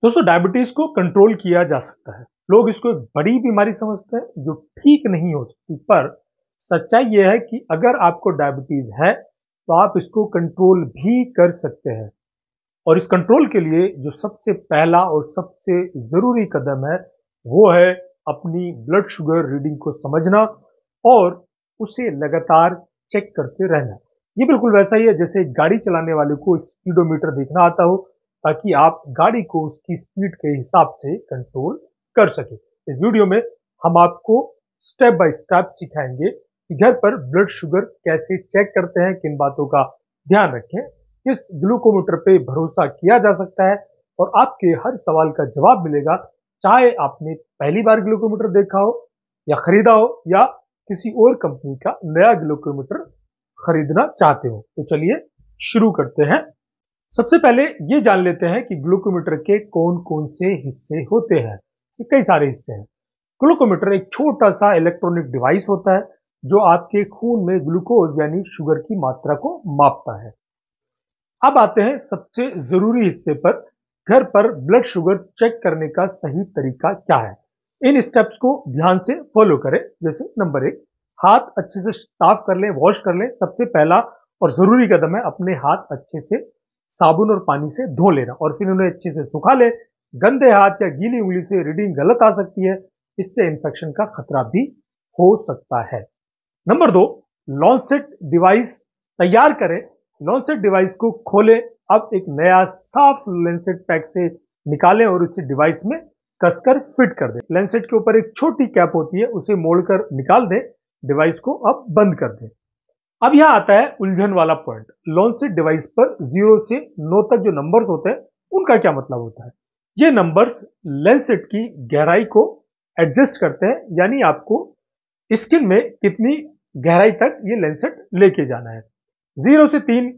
दोस्तों डायबिटीज को कंट्रोल किया जा सकता है। लोग इसको एक बड़ी बीमारी समझते हैं जो ठीक नहीं हो सकती, पर सच्चाई यह है कि अगर आपको डायबिटीज है तो आप इसको कंट्रोल भी कर सकते हैं। और इस कंट्रोल के लिए जो सबसे पहला और सबसे जरूरी कदम है वो है अपनी ब्लड शुगर रीडिंग को समझना और उसे लगातार चेक करते रहना। ये बिल्कुल वैसा ही है जैसे एक गाड़ी चलाने वाले को स्पीडोमीटर देखना आता हो, ताकि आप गाड़ी को उसकी स्पीड के हिसाब से कंट्रोल कर सके। इस वीडियो में हम आपको स्टेप बाय स्टेप सिखाएंगे कि घर पर ब्लड शुगर कैसे चेक करते हैं, किन बातों का ध्यान रखें, किस ग्लूकोमीटर पे भरोसा किया जा सकता है और आपके हर सवाल का जवाब मिलेगा, चाहे आपने पहली बार ग्लूकोमीटर देखा हो या खरीदा हो या किसी और कंपनी का नया ग्लूकोमीटर खरीदना चाहते हो। तो चलिए शुरू करते हैं। सबसे पहले ये जान लेते हैं कि ग्लूकोमीटर के कौन कौन से हिस्से होते हैं। कई सारे हिस्से हैं। ग्लूकोमीटर एक छोटा सा इलेक्ट्रॉनिक डिवाइस होता है जो आपके खून में ग्लूकोज यानी शुगर की मात्रा को मापता है। अब आते हैं सबसे जरूरी हिस्से पर। घर पर ब्लड शुगर चेक करने का सही तरीका क्या है। इन स्टेप्स को ध्यान से फॉलो करें। जैसे नंबर 1, हाथ अच्छे से साफ कर लें, वॉश कर लें। सबसे पहला और जरूरी कदम है अपने हाथ अच्छे से साबुन और पानी से धो लेना और फिर उन्हें अच्छे से सुखा ले। गंदे हाथ या गीली उंगली से रीडिंग गलत आ सकती है, इससे इंफेक्शन का खतरा भी हो सकता है। नंबर 2, लॉन्सेट डिवाइस तैयार करें। लॉन्सेट डिवाइस को खोलें। अब एक नया साफ लेंसेट पैक से निकालें और उसे डिवाइस में कसकर फिट कर दें। लेंसेट के ऊपर एक छोटी कैप होती है, उसे मोड़कर निकाल दें। डिवाइस को अब बंद कर दें। अब यहां आता है उलझन वाला पॉइंट। लॉन्सेट डिवाइस पर 0 से 9 तक जो नंबर्स होते हैं उनका क्या मतलब होता है। ये नंबर्स लेंसेट की गहराई को एडजस्ट करते हैं, यानी आपको स्किन में कितनी गहराई तक ये लेंसेट लेके जाना है। 0 से 3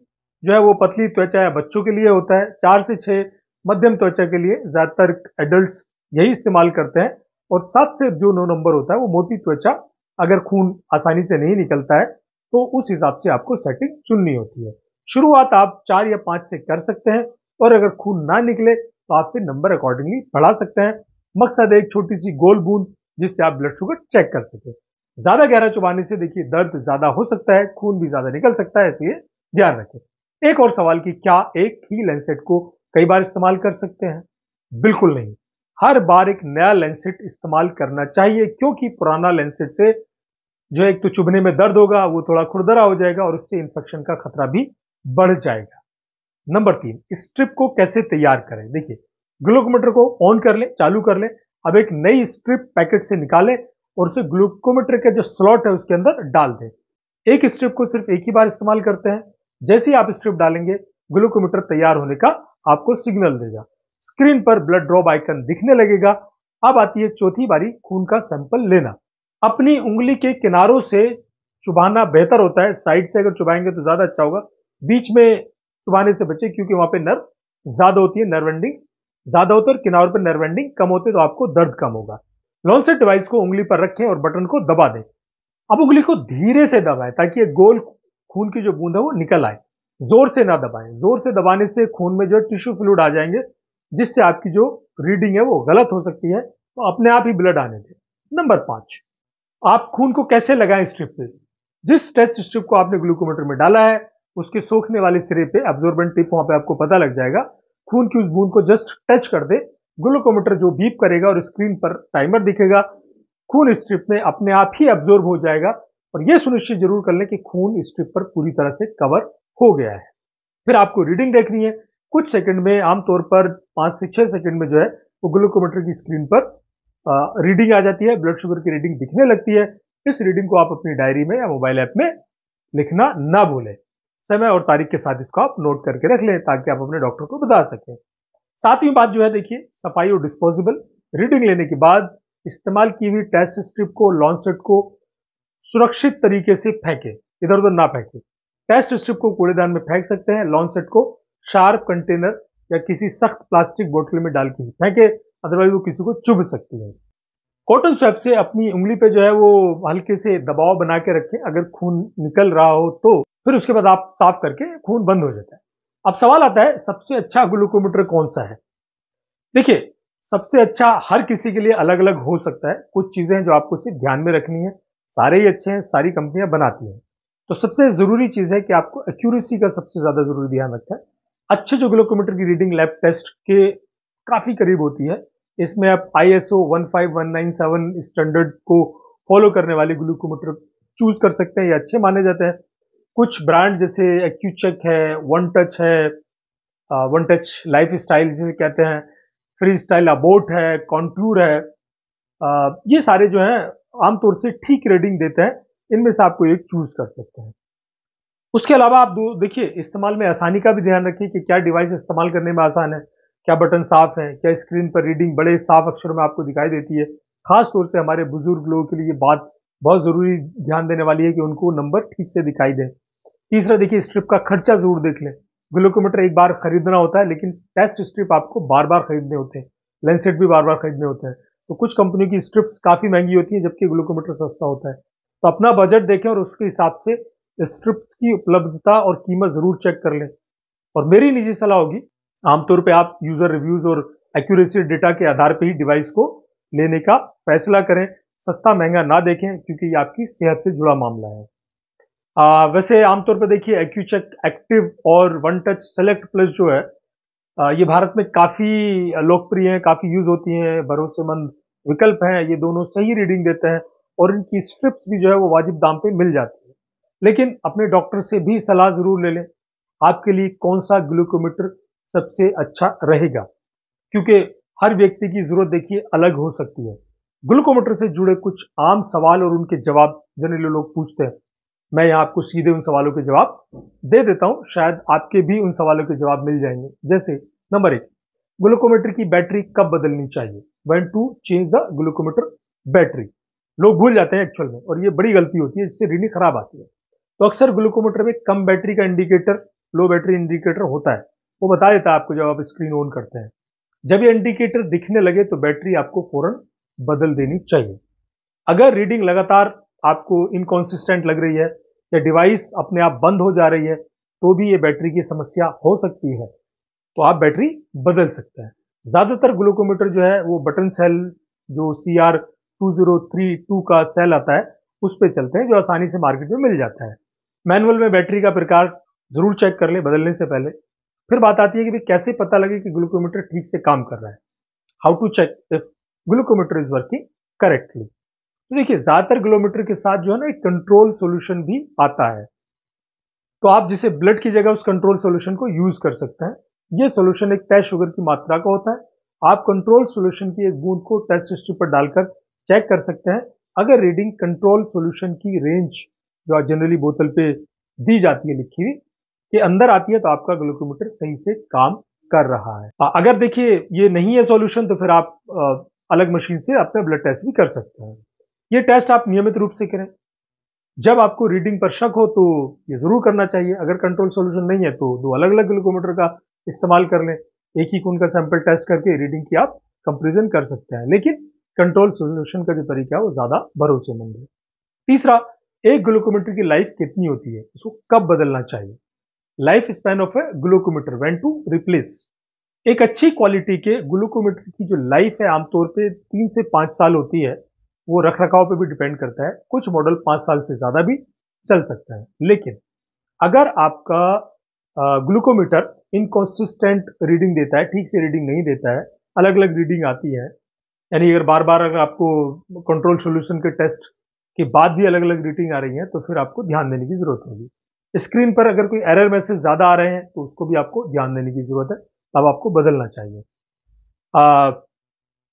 जो है वो पतली त्वचा या बच्चों के लिए होता है। 4 से 6 मध्यम त्वचा के लिए, ज्यादातर एडल्ट्स यही इस्तेमाल करते हैं। और 7 से जो 9 नंबर होता है वो मोटी त्वचा, अगर खून आसानी से नहीं निकलता है तो उस हिसाब से आपको सेटिंग चुननी होती है। शुरुआत आप 4 या 5 से कर सकते हैं और अगर खून ना निकले तो आप फिर नंबर अकॉर्डिंगली बढ़ा सकते हैं। मकसद है एक छोटी सी गोल बूंद जिससे आप ब्लड शुगर चेक कर सके। ज्यादा गहरा चुबाने से देखिए दर्द ज्यादा हो सकता है, खून भी ज्यादा निकल सकता है, इसलिए ध्यान रखें। एक और सवाल कि क्या एक ही लेंसेट को कई बार इस्तेमाल कर सकते हैं? बिल्कुल नहीं। हर बार एक नया लेंसेट इस्तेमाल करना चाहिए, क्योंकि पुराना लेंसेट से जो है एक तो चुभने में दर्द होगा, वो थोड़ा खुरदरा हो जाएगा और उससे इंफेक्शन का खतरा भी बढ़ जाएगा। नंबर 3, स्ट्रिप को कैसे तैयार करें। देखिए, ग्लूकोमीटर को ऑन कर लें, चालू कर लें। अब एक नई स्ट्रिप पैकेट से निकालें और उसे ग्लूकोमीटर का जो स्लॉट है उसके अंदर डाल दें। एक स्ट्रिप को सिर्फ एक ही बार इस्तेमाल करते हैं। जैसे ही आप स्ट्रिप डालेंगे, ग्लूकोमीटर तैयार होने का आपको सिग्नल देगा। स्क्रीन पर ब्लड ड्रॉप आइकन दिखने लगेगा। अब आती है चौथी बारी, खून का सैंपल लेना। अपनी उंगली के किनारों से चुबाना बेहतर होता है। साइड से अगर चुबाएंगे तो ज्यादा अच्छा होगा। बीच में चुबाने से बचे, क्योंकि वहां पे नर्व ज्यादा होती है, नर्व एंडिंग्स ज्यादा होते हैं और किनारों पर नर्व एंडिंग कम होते हैं, तो आपको दर्द कम होगा। लॉन्सेट डिवाइस को उंगली पर रखें और बटन को दबा दें। अब उंगली को धीरे से दबाएं ताकि ये गोल खून की जो बूंद है वो निकल आए। जोर से ना दबाएं। जोर से दबाने से खून में जो टिश्यू फ्लूइड आ जाएंगे, जिससे आपकी जो रीडिंग है वो गलत हो सकती है, तो अपने आप ही ब्लड आने दें। नंबर 5, आप खून को कैसे लगाएं स्ट्रिप पे। जिस टेस्ट स्ट्रिप को आपने ग्लूकोमीटर में डाला है उसके सोखने वाले सिरे पे एब्जॉर्बेंट टिप, वहां पे आपको पता लग जाएगा। खून की उस बूंद को जस्ट टच कर दे। ग्लूकोमीटर जो बीप करेगा और स्क्रीन पर टाइमर दिखेगा। खून स्ट्रिप में अपने आप ही एब्जॉर्ब हो जाएगा। और यह सुनिश्चित जरूर कर लें कि खून स्ट्रिप पर पूरी तरह से कवर हो गया है। फिर आपको रीडिंग देखनी है। कुछ सेकंड में, आमतौर पर 5 से 6 सेकंड में जो है वो ग्लूकोमीटर की स्क्रीन पर रीडिंग आ जाती है, ब्लड शुगर की रीडिंग दिखने लगती है। इस रीडिंग को आप अपनी डायरी में या मोबाइल ऐप में लिखना ना भूलें। समय और तारीख के साथ इसको आप नोट करके रख लें ताकि आप अपने डॉक्टर को बता सकें। सातवीं बात जो है, देखिए, सफाई और डिस्पोजेबल। रीडिंग लेने के बाद इस्तेमाल की हुई टेस्ट स्ट्रिप को, लॉन्सेट को सुरक्षित तरीके से फेंकें, इधर उधर ना फेंकें। टेस्ट स्ट्रिप को कूड़ेदान में फेंक सकते हैं। लॉन्सेट को शार्प कंटेनर या किसी सख्त प्लास्टिक बोतल में डाल के फेंके, अदरवाइज वो किसी को चुभ सकती है। कॉटन स्वैप से अपनी उंगली पे जो है वो हल्के से दबाव बना के रखें। अगर खून निकल रहा हो तो फिर उसके बाद आप साफ करके खून बंद हो जाता है। अब सवाल आता है, सबसे अच्छा ग्लूकोमीटर कौन सा है। देखिए, सबसे अच्छा हर किसी के लिए अलग-अलग हो सकता है। कुछ चीज़ें हैं जो आपको सिर्फ़ ध्यान में रखनी है। सारे ही अच्छे हैं, सारी कंपनियाँ बनाती हैं। तो सबसे ज़रूरी चीज़ है कि आपको एक्यूरेसी का सबसे ज़्यादा ज़रूरी ध्यान रखना है। अच्छे जो ग्लूकोमीटर की रीडिंग लैब टेस्ट के काफ़ी करीब होती है। इसमें आप आईएसओ 15197 स्टैंडर्ड को फ़ॉलो करने वाले ग्लूकोमीटर चूज़ कर सकते हैं, ये अच्छे माने जाते हैं। कुछ ब्रांड जैसे एक्यूचेक है, वन टच है, वन टच लाइफ़स्टाइल जिसे कहते हैं, फ्री स्टाइल अबोट है, कॉन्टूर है, ये सारे जो हैं आमतौर से ठीक रीडिंग देते हैं। इनमें से आपको एक चूज़ कर सकते हैं। उसके अलावा आप दो देखिए इस्तेमाल में आसानी का भी ध्यान रखिए कि क्या डिवाइस इस्तेमाल करने में आसान है, क्या बटन साफ है, क्या स्क्रीन पर रीडिंग बड़े साफ अक्षरों में आपको दिखाई देती है। खास तौर से हमारे बुजुर्ग लोगों के लिए ये बात बहुत ज़रूरी ध्यान देने वाली है कि उनको नंबर ठीक से दिखाई दें। तीसरा देखिए स्ट्रिप का खर्चा ज़रूर देख लें। ग्लूकोमीटर एक बार खरीदना होता है लेकिन टेस्ट स्ट्रिप आपको बार-बार खरीदने होते हैं। लैंसेट भी बार-बार खरीदने होते हैं। तो कुछ कंपनियों की स्ट्रिप्स काफ़ी महँगी होती हैं जबकि ग्लूकोमीटर सस्ता होता है। तो अपना बजट देखें और उसके हिसाब से स्ट्रिप्स की उपलब्धता और कीमत ज़रूर चेक कर लें। और मेरी निजी सलाह होगी, आमतौर पे आप यूज़र रिव्यूज़ और एक्यूरेसी डेटा के आधार पे ही डिवाइस को लेने का फैसला करें। सस्ता-महँगा ना देखें क्योंकि ये आपकी सेहत से जुड़ा मामला है। वैसे आमतौर पे देखिए एक्यूचेक एक्टिव और वन टच सेलेक्ट प्लस जो है ये भारत में काफ़ी लोकप्रिय हैं, काफ़ी यूज़ होती हैं, भरोसेमंद विकल्प हैं। ये दोनों सही रीडिंग देते हैं और इनकी स्ट्रिप्स भी जो है वो वाजिब दाम पे मिल जाती है। लेकिन अपने डॉक्टर से भी सलाह ज़रूर ले लें, आपके लिए कौन-सा ग्लूकोमीटर सबसे अच्छा रहेगा। क्योंकि हर व्यक्ति की ज़रूरत देखिए अलग हो सकती है। ग्लूकोमीटर से जुड़े कुछ आम सवाल और उनके जवाब जनरली लोग पूछते हैं। मैं यहाँ आपको सीधे उन सवालों के जवाब दे देता हूँ, शायद आपके भी उन सवालों के जवाब मिल जाएँगे। जैसे नंबर 1, ग्लूकोमीटर की बैटरी कब बदलनी चाहिए? When to change the glucometer battery. लोग भूल जाते हैं एक्चुअल में और ये बड़ी गलती होती है, जिससे रीडिंग खराब आती है। तो अक्सर ग्लूकोमीटर में कम बैटरी का इंडिकेटर, लो बैटरी इंडिकेटर होता है। वो बता देता है आपको जब आप स्क्रीन ऑन करते हैं। जब ये इंडिकेटर दिखने लगे तो बैटरी आपको फौरन बदल देनी चाहिए। अगर रीडिंग लगातार आपको इनकॉन्सिस्टेंट लग रही है या डिवाइस अपने आप बंद हो जा रही है, तो भी ये बैटरी की समस्या हो सकती है। तो आप बैटरी बदल सकते हैं। ज़्यादातर ग्लूकोमीटर जो है वो बटन सेल जो CR2032 का सेल आता है, उस पे चलते हैं जो आसानी से मार्केट में मिल जाता है। मैनुअल में बैटरी का प्रकार ज़रूर चेक कर लें बदलने से पहले। फिर बात आती है कि भाई कैसे पता लगे कि ग्लूकोमीटर ठीक से काम कर रहा है? How to check if glucometer is working correctly? तो देखिए ज़्यादातर ग्लूकोमीटर के साथ जो है ना एक कंट्रोल सॉल्यूशन भी आता है। तो आप जिसे ब्लड की जगह उस कंट्रोल सॉल्यूशन को यूज कर सकते हैं। ये सॉल्यूशन एक तय शुगर की मात्रा का होता है। आप कंट्रोल सॉल्यूशन की एक बूंद को टेस्ट स्ट्रिप पर डालकर चेक कर सकते हैं। अगर रीडिंग कंट्रोल सॉल्यूशन की रेंज जो जनरली बोतल पे दी जाती है लिखी हुई के अंदर आती है तो आपका ग्लूकोमीटर सही से काम कर रहा है। अगर देखिए ये नहीं है सॉल्यूशन तो फिर आप अलग मशीन से अपना ब्लड टेस्ट भी कर सकते हैं। ये टेस्ट आप नियमित रूप से करें। जब आपको रीडिंग पर शक हो तो ये ज़रूर करना चाहिए। अगर कंट्रोल सॉल्यूशन नहीं है तो 2 अलग-अलग ग्लूकोमीटर का इस्तेमाल कर लें। एक ही खून का सैंपल टेस्ट करके रीडिंग की आप कंपैरिज़न कर सकते हैं। लेकिन कंट्रोल सॉल्यूशन का जो तरीका है वो ज़्यादा भरोसेमंद है। तीसरा, एक ग्लूकोमीटर की लाइफ कितनी होती है? इसको कब बदलना चाहिए? Life span of a glucometer when to replace. एक अच्छी क्वालिटी के ग्लूकोमीटर की जो लाइफ है आमतौर पे 3 से 5 साल होती है। वो रख-रखाव पे भी डिपेंड करता है। कुछ मॉडल 5 साल से ज़्यादा भी चल सकता है। लेकिन अगर आपका ग्लूकोमीटर इनकंसिस्टेंट रीडिंग देता है, ठीक से रीडिंग नहीं देता है, अलग-अलग रीडिंग आती है, यानी अगर बार-बार अगर आपको कंट्रोल सॉल्यूशन के टेस्ट के बाद भी अलग-अलग रीडिंग आ रही है, तो फिर आपको ध्यान देने की ज़रूरत होगी। स्क्रीन पर अगर कोई एरर मैसेज ज़्यादा आ रहे हैं, तो उसको भी आपको ध्यान देने की ज़रूरत है, तब आपको बदलना चाहिए। अ,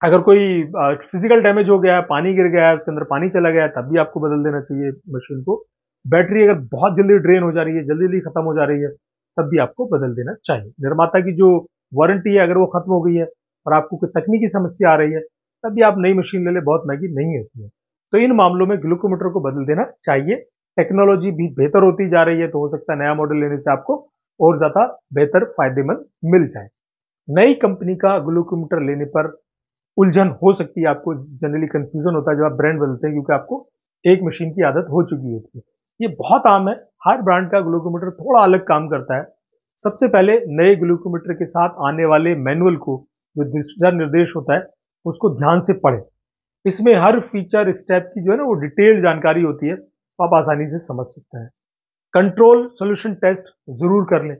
अगर कोई फिजिकल डैमेज हो गया है, पानी गिर गया है, उसके अंदर पानी चला गया है, तब भी आपको बदल देना चाहिए मशीन को। बैटरी अगर बहुत जल्दी ड्रेन हो जा रही है, जल्दी-जल्दी खत्म हो जा रही है, तब भी आपको बदल देना चाहिए। निर्माता की जो वारंटी है, अगर वो खत्म हो गई है और आपको कोई तकनीकी समस्या आ रही है, तब भी आप नई मशीन ले लें, बहुत महँगी नहीं होती है। तो इन मामलों में ग्लूकोमीटर को बदल देना चाहिए। टेक्नोलॉजी भी बेहतर होती जा रही है, तो हो सकता है नया मॉडल लेने से आपको और ज़्यादा बेहतर फ़ायदेमंद मिल जाए। नई कंपनी का ग्लूकोमीटर लेने पर उलझन हो सकती है, आपको जनरली कंफ्यूजन होता है जब आप ब्रांड बदलते हैं क्योंकि आपको एक मशीन की आदत हो चुकी होती है। ये बहुत आम है, हर ब्रांड का ग्लूकोमीटर थोड़ा अलग काम करता है। सबसे पहले नए ग्लूकोमीटर के साथ आने वाले मैनुअल को जो दिशा निर्देश होता है उसको ध्यान से पढ़ें। इसमें हर फीचर स्टेप की जो है ना वो डिटेल जानकारी होती है, तो आप आसानी से समझ सकते हैं। कंट्रोल सॉल्यूशन टेस्ट जरूर कर लें,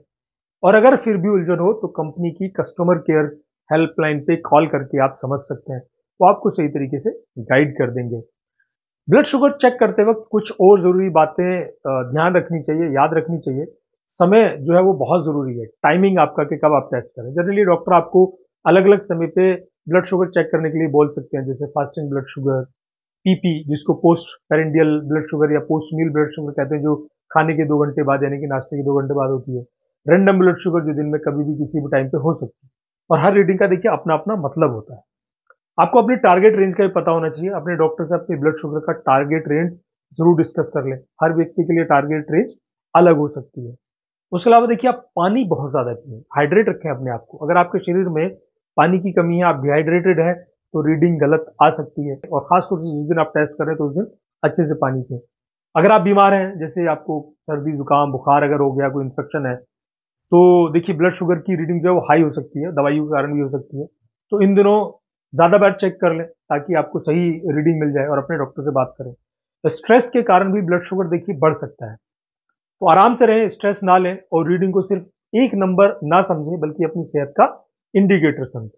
और अगर फिर भी उलझन हो तो कंपनी की कस्टमर केयर हेल्पलाइन पे कॉल करके आप समझ सकते हैं, वो आपको सही तरीके से गाइड कर देंगे। ब्लड शुगर चेक करते वक्त कुछ और जरूरी बातें ध्यान रखनी चाहिए, याद रखनी चाहिए। समय जो है वो बहुत जरूरी है, टाइमिंग आपका कि कब आप टेस्ट करें। जनरली डॉक्टर आपको अलग अलग समय पे ब्लड शुगर चेक करने के लिए बोल सकते हैं, जैसे फास्टिंग ब्लड शुगर, पीपी जिसको पोस्ट पेरेंडियल ब्लड शुगर या पोस्ट मील ब्लड शुगर कहते हैं, जो खाने के 2 घंटे बाद यानी कि नाश्ते के 2 घंटे बाद होती है। रैंडम ब्लड शुगर जो दिन में कभी भी किसी भी टाइम पे हो सकती है, और हर रीडिंग का देखिए अपना अपना मतलब होता है। आपको अपनी टारगेट रेंज का भी पता होना चाहिए, अपने डॉक्टर से अपने ब्लड शुगर का टारगेट रेंज जरूर डिस्कस कर लें। हर व्यक्ति के लिए टारगेट रेंज अलग हो सकती है। उसके अलावा देखिए आप पानी बहुत ज्यादा पिए, हाइड्रेट रखें अपने आप को। अगर आपके शरीर में पानी की कमी है, आप डिहाइड्रेटेड है, तो रीडिंग गलत आ सकती है, और खासतौर से जिस दिन आप टेस्ट करें तो उस दिन अच्छे से पानी पिए। अगर आप बीमार हैं, जैसे आपको सर्दी जुकाम बुखार अगर हो गया, कोई इन्फेक्शन है, तो देखिए ब्लड शुगर की रीडिंग जो है वो हाई हो सकती है, दवाइयों के कारण भी हो सकती है। तो इन दिनों ज्यादा बार चेक कर लें ताकि आपको सही रीडिंग मिल जाए, और अपने डॉक्टर से बात करें। स्ट्रेस के कारण भी ब्लड शुगर देखिए बढ़ सकता है, तो आराम से रहें, स्ट्रेस ना लें, और रीडिंग को सिर्फ एक नंबर ना समझें बल्कि अपनी सेहत का इंडिकेटर समझें।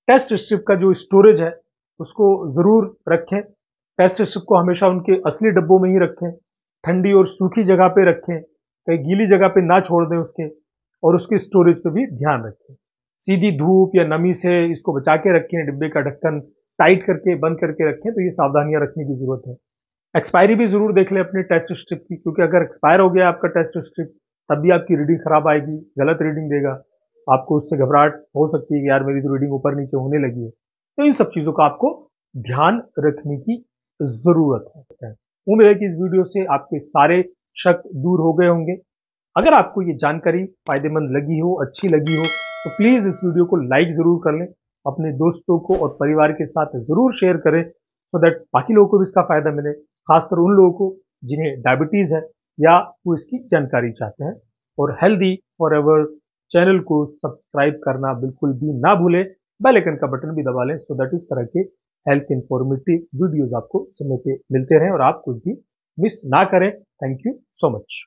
टेस्ट स्ट्रिप का जो स्टोरेज है उसको जरूर रखें। टेस्ट स्ट्रिप को हमेशा उनके असली डब्बों में ही रखें, ठंडी और सूखी जगह पे रखें, कहीं गीली जगह पे ना छोड़ दें उसके, और उसके स्टोरेज पे भी ध्यान रखें। सीधी धूप या नमी से इसको बचा के रखें, डिब्बे का ढक्कन टाइट करके बंद करके रखें, तो ये सावधानियां रखने की जरूरत है। एक्सपायरी भी जरूर देख लें अपने टेस्ट स्ट्रिप की, क्योंकि अगर एक्सपायर हो गया आपका टेस्ट स्ट्रिप, तब भी आपकी रीडिंग खराब आएगी, गलत रीडिंग देगा। आपको उससे घबराहट हो सकती है कि यार मेरी तो रीडिंग ऊपर नीचे होने लगी है। तो इन सब चीजों का आपको ध्यान रखने की जरूरत है। उम्मीद है कि इस वीडियो से आपके सारे शक दूर हो गए होंगे। अगर आपको ये जानकारी फायदेमंद लगी हो, अच्छी लगी हो, तो प्लीज इस वीडियो को लाइक जरूर कर लें, अपने दोस्तों को और परिवार के साथ जरूर शेयर करें, सो दैट बाकी लोगों को भी इसका फायदा मिले, खासकर उन लोगों को जिन्हें डायबिटीज है या वो इसकी जानकारी चाहते हैं। और हेल्दी फॉर एवर चैनल को सब्सक्राइब करना बिल्कुल भी ना भूलें, बेल आइकन का बटन भी दबा लें, सो दैट इस तरह के हेल्थ इंफॉर्मेटिव वीडियोस आपको समय पे मिलते रहें और आप कुछ भी मिस ना करें। Thank you so much.